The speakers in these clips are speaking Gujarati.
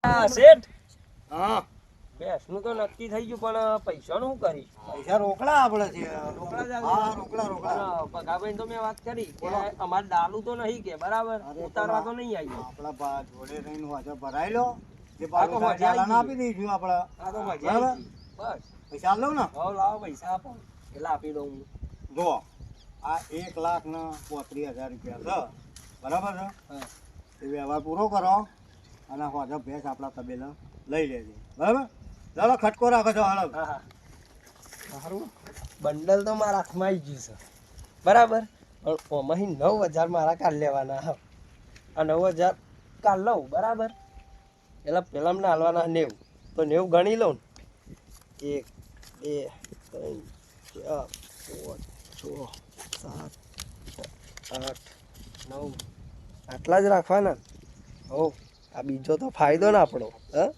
શેઠ હા ભેંસનું તો નક્કી થઈ ગયું પણ પૈસાનું શું કરીશ? પૈસા રોકડા આપણે છે રોકડા જ હા આવે? રોકડા રોકડા પણ ભગાભાઈ તો મેં વાત કરી કે બોલો. અમારે ડાલુ તો નહીં કે બરાબર અરે ઉતારવા તો પણ નહીં આવી. આપણા બા જોડે રહીને વાંચો ભરાઈ લો જે આ તો પાછો મજા ચાલાન આવી આપી દઈશું આપણે આ તો મજા બરાબર આવી ગઈ. બસ પૈસા આલ દઉં ને હવે લાવો પૈસા આપો એટલે આપી દઉં હું. જો આ 1,35,000 રૂપિયા છે બરાબર છે હા એ વ્યવહાર પૂરો કરો અને વાંચો ભેંસ આપણા તબેલા લઈ લેજે બરાબર ચાલો ખટકો રાખો છો હળગ હા હા સારું બંડલ તો મારા હાથમાં આવી ગયું છે બરાબર પણ ઓમાંથી 9,000 મારા કાઢ લેવાના હા આ 9,000 કાઢ લઉં બરાબર એટલે પેલા મને હાલવાના 90 તો 90 ગણી લઉં ને 1 2 3 4 5 6 7 8 9 આટલા જ રાખવાના હો આ બીજો તો ફાયદો ને આપણો હા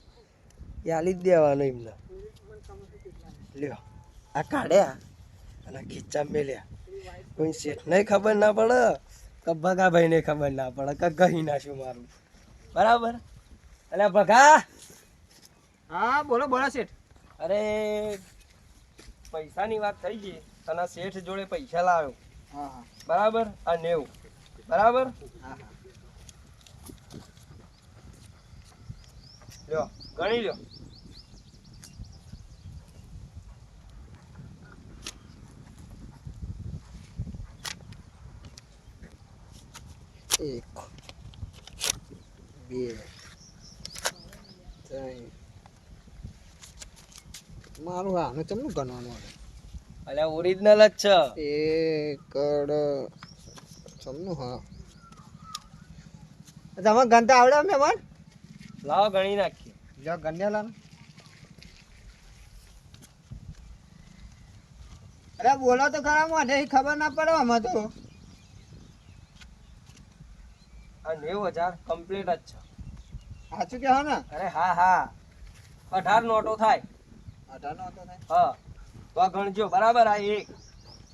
એ હાલી જ દેવાનો એમને લ્યો આ કાઢ્યા અને ખીચા મેલ્યા કોઈ શેઠ નહીં ખબર ના પડે કે ભગાભાઈ ને ખબર ના પડે કે કહી નાખ્યું મારું બરાબર એટલે ભગા હા બોલો બોલો શેઠ. અરે પૈસાની વાત થઈ ગઈ અને શેઠ જોડે પૈસા લાવ્યો હા હા બરાબર આ 90 બરાબર હા હા લ્યો ગણી લ્યો એક બે ત્રણ મારું આનું ચમનું ગણવાનું આવે? અલ્યા ઓરિજિનલ જ છે એકડ ચમનું હા તમે ગણતા આવડે મહેમાન? લાવો ગણી નાખીએ જો ગણ્યા અરે બોલો તો ખરા મને ખબર ના પડે આમાં તો. આ 90,000 કમ્પ્લીટ જ છે સાચું કહો ને? અરે હા હા 18 નોટો થાય 18 નો હતો ને? હા તો આ ગણજો બરાબર આ 1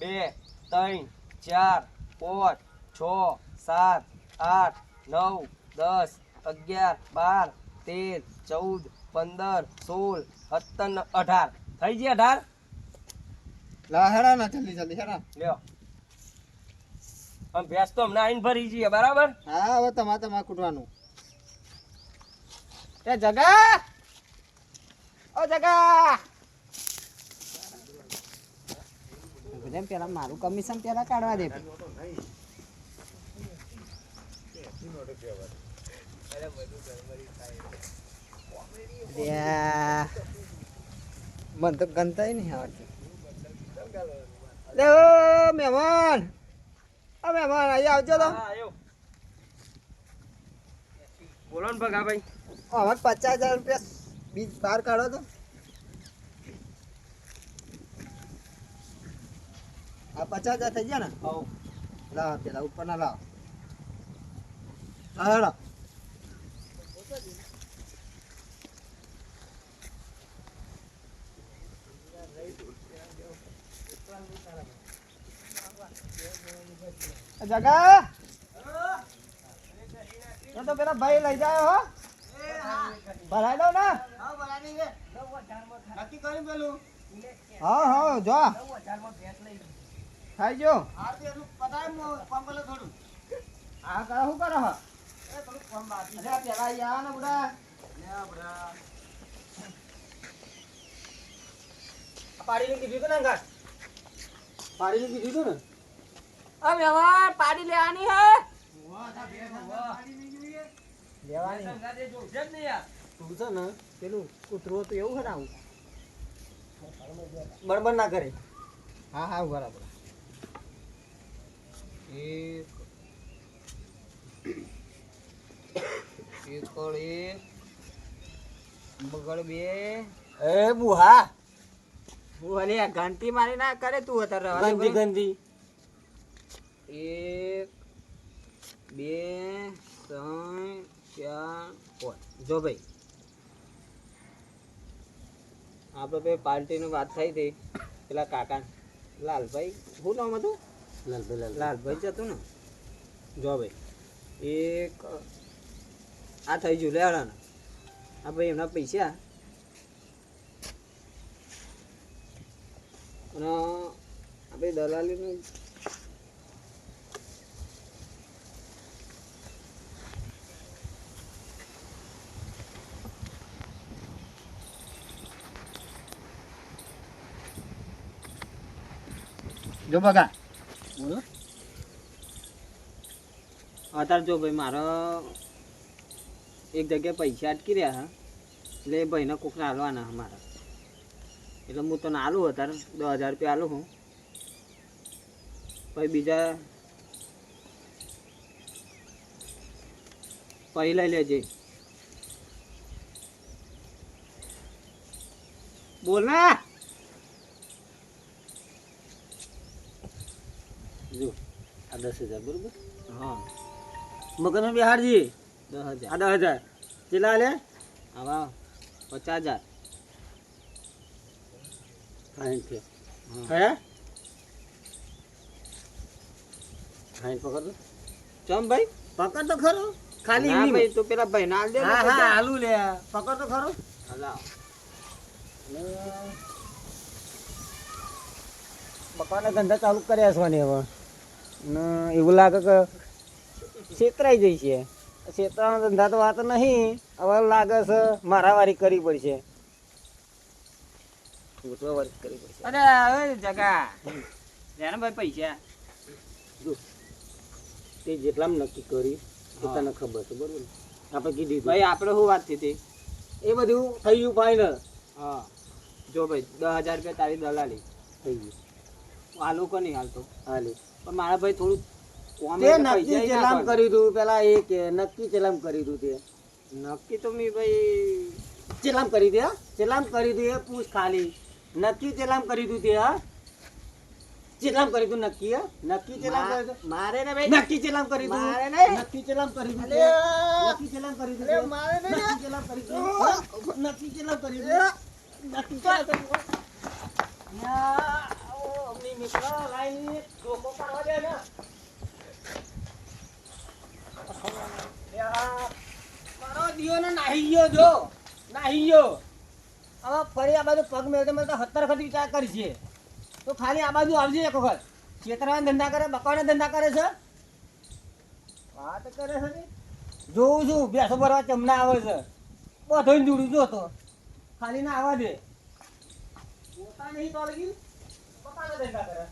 2 3 4 5 6 7 8 9 10 11 12 13 14 15 16 17 ને 18 થઈ ગઈ 18 લા હેડા ના જલ્દી જલ્દી હેડા. લ્યો આમ ભેંસ તો હમણાં આવીને ભરી જઈએ બરાબર હા હવે તમારે કૂટવાનું. એ જગા ઓ જગા બધા પેલા મારું કમિશન પેલા કાઢવા દે. મને તો ગણતાય નહીં આવડતું. લે ઓ મહેમાન અહીં આવજો તો. હા આયો બોલો ને ભગાભાઈ હવે 50,000 રૂપિયા બીજ બહાર કાઢો તો. આ 50,000 થઈ ગયા ને? આવો લાવ પેલા ઉપરના લાવ. હા હેડો. જગા તો પેલા ભાઈ લઈ જાય હો. ભરાઈ દો ને. હા હા જો ખાઈ જો. આ કરો શું કરો હા? પેલા યા ને બુડા પાડી કીધું હતું ને અંગાત પાડી કીધું હતું ને. અ વ્યવહાર પાડી લેવાની હે લેવાની તું છે ને પેલું કૂતરું હતું એવું છે ને આવું બરાબર ના કરે. હા હા બરાબર. એક એકડ એક બગડ બે. એ બુહા હું અરે ઘંટી મારી ના કરે તું અત્યારે ગંદી ગંદી 1 2 3 4 5 જો ભાઈ આપણે ભાઈ પાર્ટીની વાત થઈ હતી પેલા કાકા લાલભાઈ શું નામ હતું? લાલભાઈ જ હતું ને. જો ભાઈ એક આ થઈ ગયું લેવાના આ ભાઈ એમના પૈસા અને આપણે દલાલીનું જો બગા બોલો અત્યારે જો ભાઈ મારો એક જગ્યાએ પૈસા અટકી રહ્યા હા એટલે એ ભાઈને કોકને હાલવાના મારા એટલે હું તને આલું અત્યારે 10,000 રૂપિયા આલું હું પછી બીજા પછી લઈ લેજે બોલ ને જો આ 10,000 બરોબર હા મગન બિહારજી 10,000 આ 10,000 કેટલા લે આવા 50,000 ફાઇન છે હે ફાઇન પકડ ચમ ભાઈ પકડ તો ખરો ખાલી ના ભાઈ તો પેલા ભાઈ ના દે હા હા આલુ લે પકડ તો ખરો હલાવ બકાના ધંધા ચાલુ કર્યા છે ને હવે ને એવું લાગે કે છેતરાઈ જઈ છે છેતરાનો ધંધા તો વાત નહીં હવે લાગે છે મારાવારી કરવી પડશે કરવી પડશે અરે હવે જગા જાને ભાઈ પૈસા જો તે જેટલામાં નક્કી કરી એ તને ખબર છે બરોબર આપણે કીધી ભાઈ આપણે શું વાત થઈ એ બધું થઈ ગયું ફાઇનલ હા જો ભાઈ 10,000 રૂપિયા તારી દલાલી થઈ ગયું હાલું કે નહીં હાલતો હાલે પણ મારા ભાઈ થોડું નક્કી ચલામ કરી દઉં પેલા એ કે નક્કી ચલામ કરી દઉં તે નક્કી તો મેં ભાઈ ચલામ કરી દે ચલામ કરી દે પૂછ ખાલી નક્કી ચલામ કરી દઉં તે હા ચલામ કરી દઉં નક્કી હા નક્કી ચલામ કરી દઉં મારે ને ભાઈ નક્કી ચલામ કરી દઉં મારે ને નક્કી ચલામ કરી દઉં નક્કી ચલામ કરી દઉં મારે ને નક્કી ચલામ કરી દઉં નક્કી ચલામ કરી દઉં નક્કી ચલામ કરી દઉં યા ઓ અમની મિત્ર લાઈન ડોકો પાડવા દે ને મારો દિયો ને નાહી ગયો જો નાહી ગયો હવે ફરી આ બાજુ પગ મેળતે મેળતે 17 વખત વિચાર કરી છે તો ખાલી આ બાજુ આવજે એક વખત છેતરાના ધંધા કરે બકાવાના ધંધા કરે છે વાત કરે છે ને જોઉં છું બેસો ભરવા ચમના આવે છે બધોય જોડું જો તો ખાલી ના આવવા દે પોતા નહીં તો લગી બકાવાના ધંધા કરે